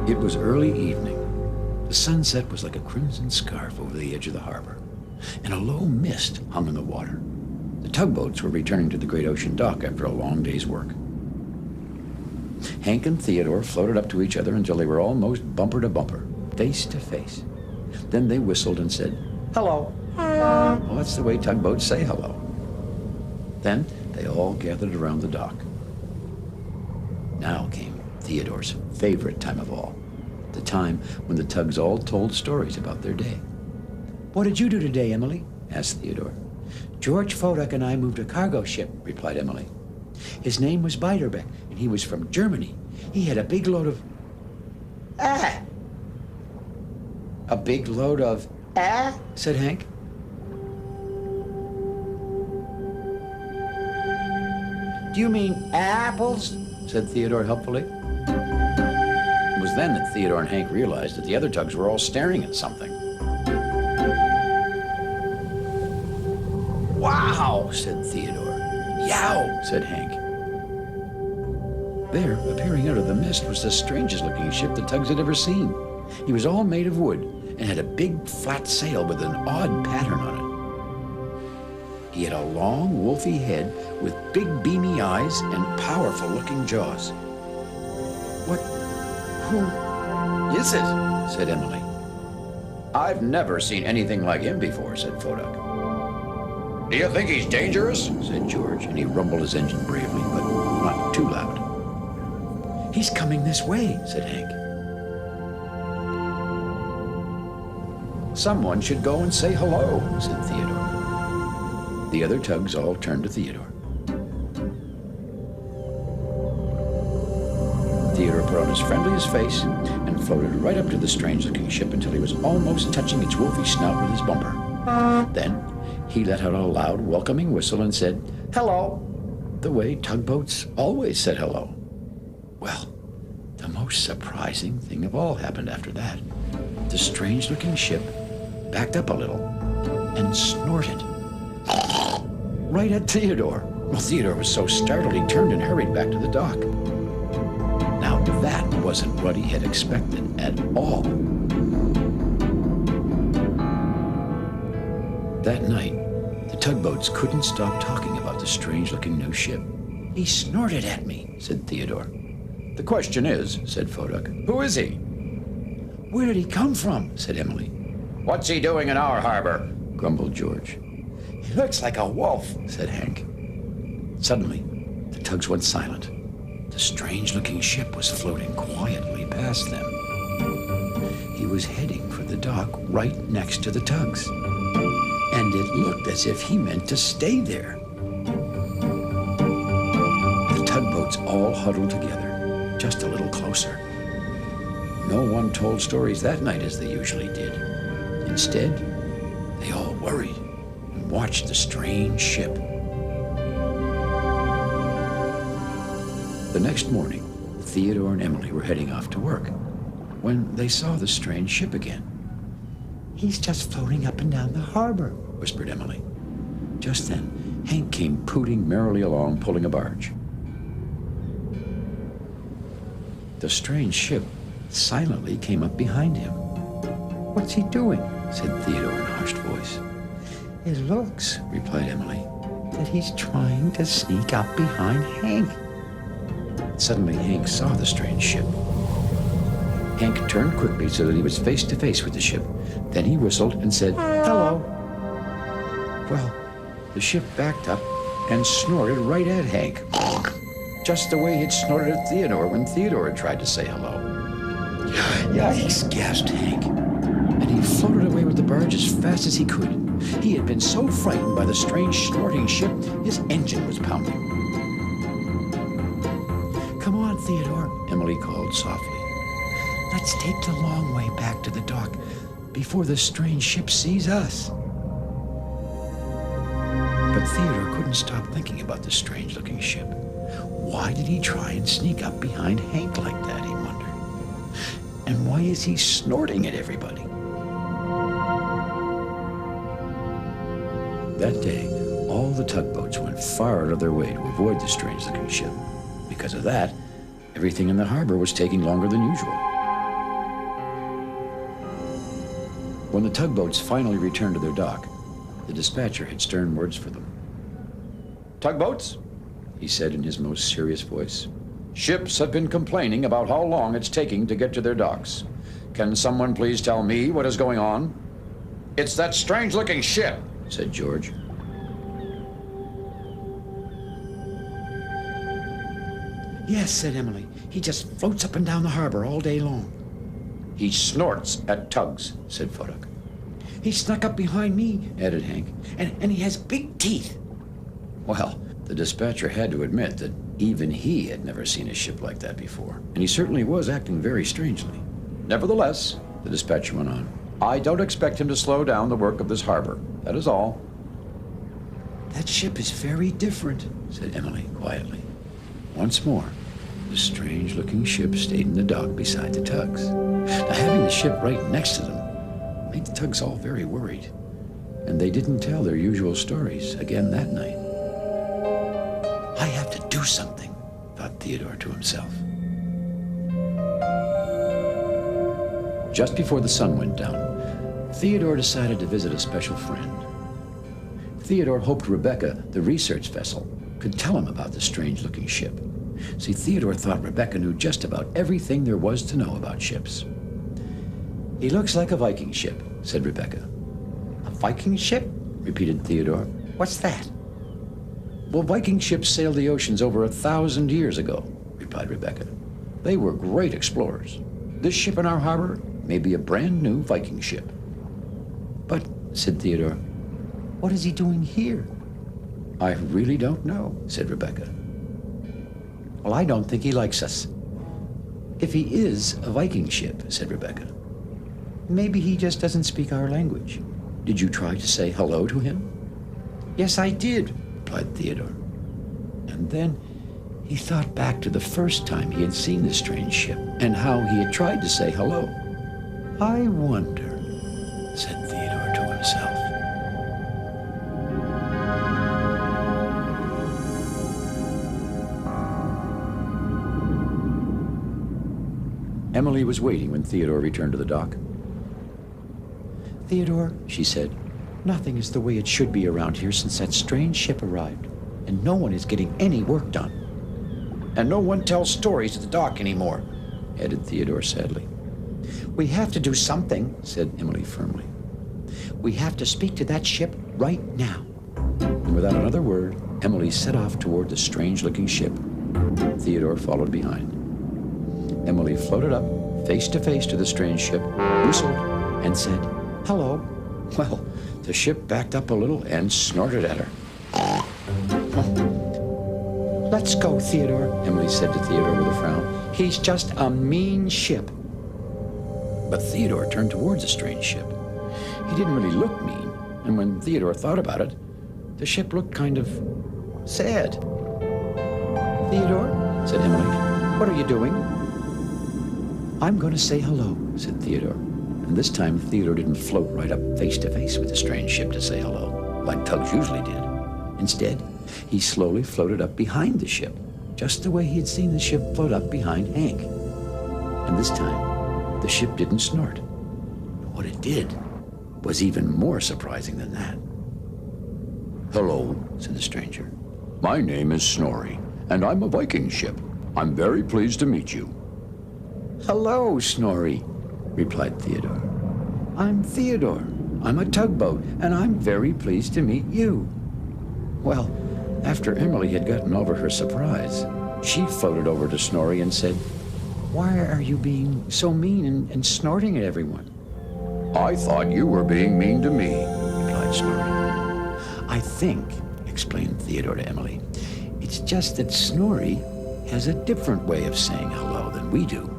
It was early evening. The sunset was like a crimson scarf over the edge of the harbor, and a low mist hung in the water. The tugboats were returning to the great ocean dock after a long day's work. Hank and Theodore floated up to each other until they were almost bumper to bumper, face to face. Then they whistled and said, "Hello." Well, that's the way tugboats say hello. Then they all gathered around the dock. Now came Theodore's favorite time of all, the time when the Tugs all told stories about their day. "What did you do today, Emily?" asked Theodore. "George Fodak and I moved a cargo ship," replied Emily. "His name was Beiderbecke, and he was from Germany. He had a big load of..." "Ah!" "A big load of..." "Ah?" said Hank. "Do you mean apples?" said Theodore helpfully. It was then that Theodore and Hank realized that the other Tugs were all staring at something. "Wow," said Theodore. "Yow," said Hank. There, appearing out of the mist, was the strangest looking ship the Tugs had ever seen. He was all made of wood and had a big flat sail with an odd pattern on it. He had a long, wolfy head with big, beamy eyes and powerful-looking jaws. "Who is it?" said Emily. "I've never seen anything like him before," said Fodak. "Do you think he's dangerous?" said George, and he rumbled his engine bravely, but not too loud. "He's coming this way," said Hank. "Someone should go and say hello," said Theodore. The other Tugs all turned to Theodore. Theodore put on his friendliest face and floated right up to the strange-looking ship until he was almost touching its wolfy snout with his bumper. Then he let out a loud, welcoming whistle and said, "Hello," the way tugboats always said hello. Well, the most surprising thing of all happened after that. The strange-looking ship backed up a little and snorted right at Theodore. Well, Theodore was so startled he turned and hurried back to the dock. Now, that wasn't what he had expected at all. That night, the tugboats couldn't stop talking about the strange-looking new ship. "He snorted at me," said Theodore. "The question is," said Fodak, "who is he?" "Where did he come from?" said Emily. "What's he doing in our harbor?" grumbled George. "He looks like a wolf," said Hank. Suddenly, the Tugs went silent. The strange-looking ship was floating quietly past them. He was heading for the dock right next to the Tugs, and it looked as if he meant to stay there. The tugboats all huddled together, just a little closer. No one told stories that night as they usually did. Instead, they all worried and watched the strange ship. The next morning, Theodore and Emily were heading off to work when they saw the strange ship again. "He's just floating up and down the harbor," whispered Emily. Just then, Hank came pooting merrily along, pulling a barge. The strange ship silently came up behind him. "What's he doing?" said Theodore in a hushed voice. "It looks," replied Emily, "that he's trying to sneak up behind Hank." Suddenly, Hank saw the strange ship. Hank turned quickly so that he was face to face with the ship. Then he whistled and said, "Hello." Well, the ship backed up and snorted right at Hank, just the way he'd snorted at Theodore when Theodore had tried to say hello. "Yikes," gasped Hank, and he floated away with the barge as fast as he could. He had been so frightened by the strange snorting ship, his engine was pounding. "Come on, Theodore," Emily called softly. "Let's take the long way back to the dock before the strange ship sees us." But Theodore couldn't stop thinking about the strange-looking ship. Why did he try and sneak up behind Hank like that, he wondered? And why is he snorting at everybody? That day, all the tugboats went far out of their way to avoid the strange-looking ship. Because of that, everything in the harbor was taking longer than usual. When the tugboats finally returned to their dock, the dispatcher had stern words for them. "Tugboats," he said in his most serious voice, "ships have been complaining about how long it's taking to get to their docks. Can someone please tell me what is going on?" "It's that strange-looking ship," said George. "Yes," said Emily. "He just floats up and down the harbor all day long." "He snorts at tugs," said Fuddock. "He snuck up behind me," added Hank, and he has big teeth." Well, the dispatcher had to admit that even he had never seen a ship like that before, and he certainly was acting very strangely. "Nevertheless," the dispatcher went on, "I don't expect him to slow down the work of this harbor. That is all." "That ship is very different," said Emily quietly. Once more, the strange-looking ship stayed in the dock beside the tugs. Now, having the ship right next to them made the tugs all very worried, and they didn't tell their usual stories again that night. "I have to do something," thought Theodore to himself. Just before the sun went down, Theodore decided to visit a special friend. Theodore hoped Rebecca, the research vessel, could tell him about the strange-looking ship. See, Theodore thought Rebecca knew just about everything there was to know about ships. "He looks like a Viking ship," said Rebecca. "A Viking ship?" repeated Theodore. "What's that?" "Well, Viking ships sailed the oceans over 1,000 years ago," replied Rebecca. "They were great explorers. This ship in our harbor may be a brand new Viking ship." "But," said Theodore, "what is he doing here?" "I really don't know," said Rebecca. "Well, I don't think he likes us." "If he is a Viking ship," said Rebecca, "maybe he just doesn't speak our language." "Did you try to say hello to him?" "Yes, I did," replied Theodore. And then he thought back to the first time he had seen this strange ship and how he had tried to say hello. "I wonder," said Theodore to himself. Emily was waiting when Theodore returned to the dock. "Theodore," she said, "nothing is the way it should be around here since that strange ship arrived, and no one is getting any work done." "And no one tells stories at the dock anymore," added Theodore sadly. "We have to do something," said Emily firmly. "We have to speak to that ship right now." And without another word, Emily set off toward the strange-looking ship. Theodore followed behind. Emily floated up, face to face to the strange ship, whistled, and said, "Hello." Well, the ship backed up a little and snorted at her. "Let's go, Theodore," Emily said to Theodore with a frown. "He's just a mean ship." But Theodore turned towards the strange ship. He didn't really look mean, and when Theodore thought about it, the ship looked kind of sad. "Theodore," said Emily, "what are you doing?" "I'm going to say hello," said Theodore. And this time Theodore didn't float right up face to face with the strange ship to say hello, like Tugs usually did. Instead, he slowly floated up behind the ship, just the way he had seen the ship float up behind Hank. And this time, the ship didn't snort. What it did was even more surprising than that. "Hello," said the stranger. "My name is Snorri, and I'm a Viking ship. I'm very pleased to meet you." "Hello, Snorri," replied Theodore. "I'm Theodore. I'm a tugboat, and I'm very pleased to meet you." Well, after Emily had gotten over her surprise, she floated over to Snorri and said, "Why are you being so mean and snorting at everyone?" "I thought you were being mean to me," replied Snorri. "I think," explained Theodore to Emily, "it's just that Snorri has a different way of saying hello than we do.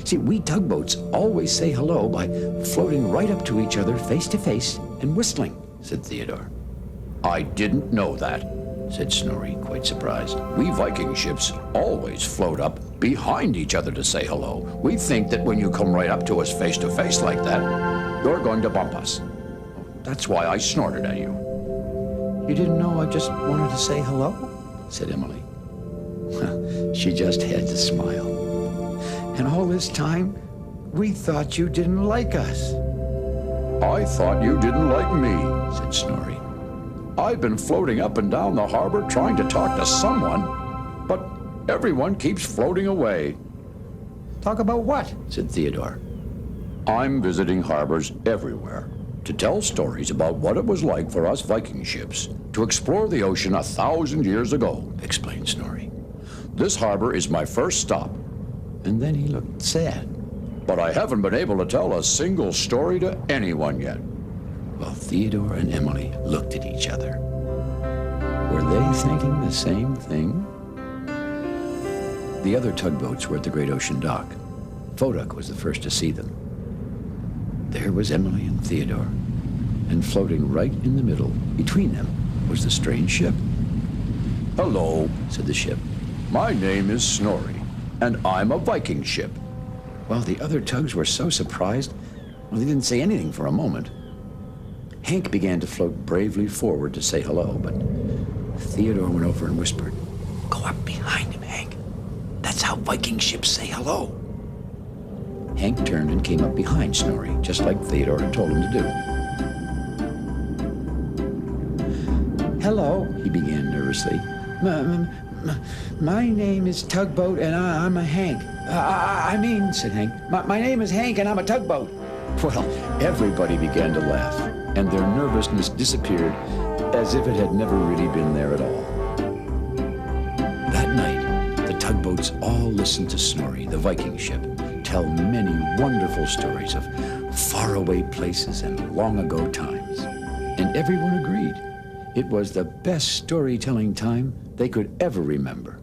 See, we tugboats always say hello by floating right up to each other face to face and whistling," said Theodore. "I didn't know that," said Snorri, quite surprised. "We Viking ships always float up behind each other to say hello. We think that when you come right up to us face to face like that, you're going to bump us. That's why I snorted at you." "You didn't know I just wanted to say hello?" said Emily. She just had to smile. "And all this time, we thought you didn't like us." I thought you didn't like me, said Snorri. I've been floating up and down the harbor trying to talk to someone, but everyone keeps floating away. Talk about what? Said Theodore. I'm visiting harbors everywhere to tell stories about what it was like for us Viking ships to explore the ocean 1,000 years ago, Explained Snorri. This harbor is my first stop, And then he looked sad. but I haven't been able to tell a single story to anyone yet. Well, Theodore and Emily looked at each other. Were they thinking the same thing? The other tugboats were at the great ocean dock. Theodore was the first to see them. There was Emily and Theodore, and floating right in the middle, between them, was the strange ship. Hello, Said the ship. my name is Snorri, and I'm a Viking ship. Well, the other tugs were so surprised, well, they didn't say anything for a moment. Hank began to float bravely forward to say hello, but Theodore went over and whispered, "Go up behind him, Hank. That's how Viking ships say hello." Hank turned and came up behind Snorri, just like Theodore had told him to do. "Hello," he began nervously. My name is Tugboat, and I'm a Hank. I mean," said Hank, my name is Hank, and I'm a tugboat." Well, everybody began to laugh, and their nervousness disappeared as if it had never really been there at all. That night, the tugboats all listened to Snorri, the Viking ship, tell many wonderful stories of faraway places and long-ago times. And everyone agreed it was the best storytelling time they could ever remember.